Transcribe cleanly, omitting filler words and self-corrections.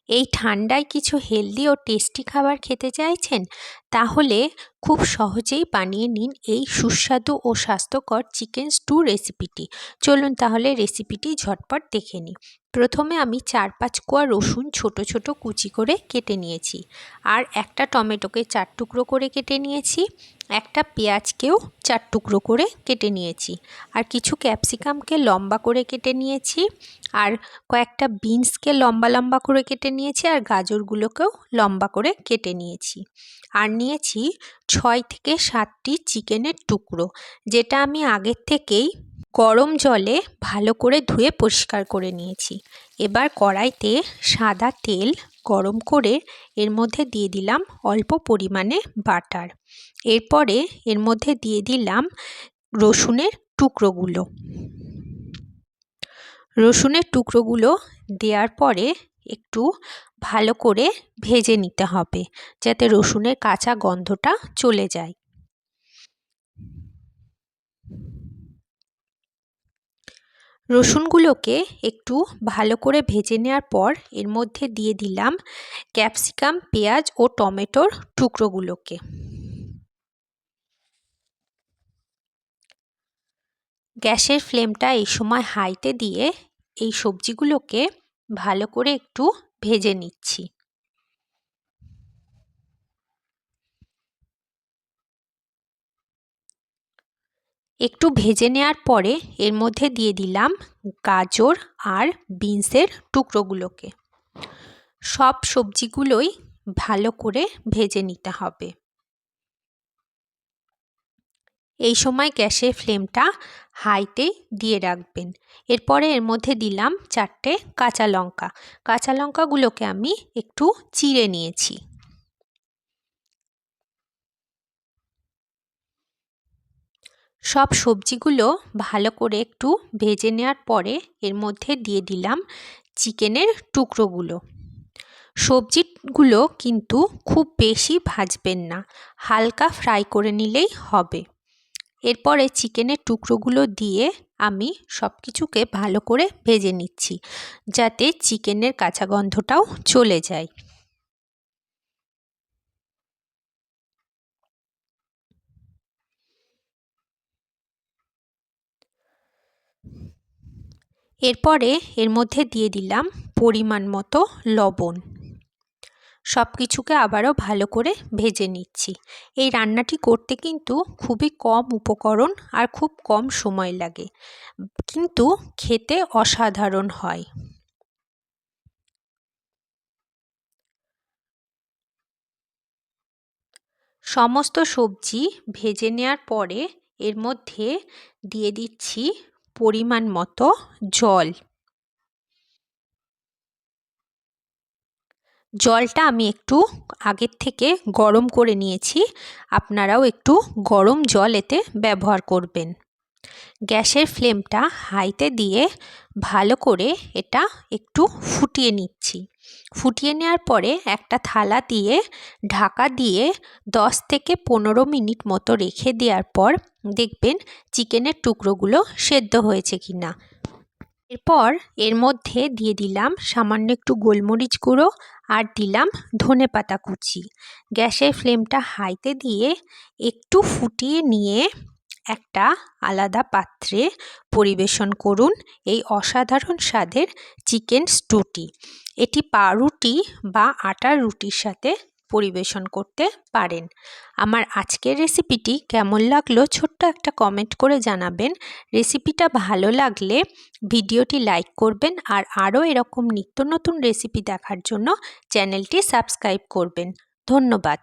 এই ঠান্ডায় কিছু হেলদি ও টেস্টি খাবার খেতে চাইছেন? তাহলে খুব সহজেই বানিয়ে নিন এই সুস্বাদু ও স্বাস্থ্যকর চিকেন স্টু রেসিপিটি। চলুন তাহলে রেসিপিটি ঝটপট দেখে নিই। প্রথমে আমি 4-5 কোয়া রসুন ছোট ছোট কুচি করে কেটে নিয়েছি, আর একটা টমেটোকে 4 টুকরো করে কেটে নিয়েছি, একটা পেঁয়াজকেও 4 টুকরো করে কেটে নিয়েছি, আর কিছু ক্যাপসিকামকে লম্বা করে কেটে নিয়েছি, আর কয়েকটা বিনসকে লম্বা লম্বা করে কেটে নিয়েছি, আর গাজরগুলোকেও লম্বা করে কেটে নিয়েছি, আর নিয়েছি 6 থেকে 7টি চিকেনের টুকরো, যেটা আমি আগের থেকেই গরম জলে ভালো করে ধুয়ে পরিষ্কার করে নিয়েছি। এবার কড়াইতে সাদা তেল গরম করে এর মধ্যে দিয়ে দিলাম অল্প পরিমাণে বাটার। এরপরে এর মধ্যে দিয়ে দিলাম রসুনের টুকরোগুলো। রসুনের টুকরোগুলো দেওয়ার পরে একটু ভালো করে ভেজে নিতে হবে, যাতে রসুনের কাঁচা গন্ধটা চলে যায়। রসুনগুলোকে একটু ভালো করে ভেজে নেওয়ার পর এর মধ্যে দিয়ে দিলাম ক্যাপসিকাম, পেঁয়াজ ও টমেটোর টুকরোগুলোকে। গ্যাসের ফ্লেমটা এই সময় হাইতে দিয়ে এই সবজিগুলোকে ভালো করে একটু ভেজে নিচ্ছি। একটু ভেজে নেওয়ার পরে এর মধ্যে দিয়ে দিলাম গাজর আর বিনসের টুকরোগুলোকে। সব সবজিগুলোই ভালো করে ভেজে নিতে হবে। এই সময় গ্যাসের ফ্লেমটা হাইতে দিয়ে রাখবেন। এরপরে এর মধ্যে দিলাম 4টে কাঁচা লঙ্কা। কাঁচা লঙ্কাগুলোকে আমি একটু চিড়ে নিয়েছি। সব সবজিগুলো ভালো করে একটু ভেজে নেওয়ার পরে এর মধ্যে দিয়ে দিলাম চিকেনের টুকরোগুলো। সবজিগুলো কিন্তু খুব বেশি ভাজবেন না, হালকা ফ্রাই করে নিলেই হবে। এরপরে চিকেনের টুকরোগুলো দিয়ে আমি সব কিছুকে ভালো করে ভেজে নিচ্ছি, যাতে চিকেনের কাঁচা গন্ধটাও চলে যায়। এরপরে এর মধ্যে দিয়ে দিলাম পরিমাণ মতো লবণ। সব কিছুকে আবারও ভালো করে ভেজে নিচ্ছি। এই রান্নাটি করতে কিন্তু খুবই কম উপকরণ আর খুব কম সময় লাগে, কিন্তু খেতে অসাধারণ হয়। সমস্ত সবজি ভেজে নেওয়ার পরে এর মধ্যে দিয়ে দিচ্ছি পরিমাণ মতো জল। জলটা আমি একটু আগের থেকে গরম করে নিয়েছি, আপনারাও একটু গরম জল এতে ব্যবহার করবেন। গ্যাসের ফ্লেমটা হাইতে দিয়ে ভালো করে এটা একটু ফুটিয়ে নিচ্ছি। ফুটিয়ে নেওয়ার পরে একটা থালা দিয়ে ঢাকা দিয়ে 10 থেকে 15 মিনিট মতো রেখে দেওয়ার পর দেখবেন চিকেনের টুকরোগুলো সেদ্ধ হয়েছে কিনা। এরপর এর মধ্যে দিয়ে দিলাম সামান্য একটু গোলমরিচ গুঁড়ো আর দিলাম ধনেপাতা কুচি। গ্যাসের ফ্লেমটা হাইতে দিয়ে একটু ফুটিয়ে নিয়ে একটা আলাদা পাত্রে পরিবেশন করুন এই অসাধারণ স্বাদের চিকেন স্টুটি। এটি পাউরুটি বা আটার রুটির সাথে পরিবেশন করতে পারেন। আমার আজকের রেসিপিটি কেমন লাগলো ছোট্ট একটা কমেন্ট করে জানাবেন। রেসিপিটা ভালো লাগলে ভিডিওটি লাইক করবেন, আর আরও এরকম নিত্য নতুন রেসিপি দেখার জন্য চ্যানেলটি সাবস্ক্রাইব করবেন। ধন্যবাদ।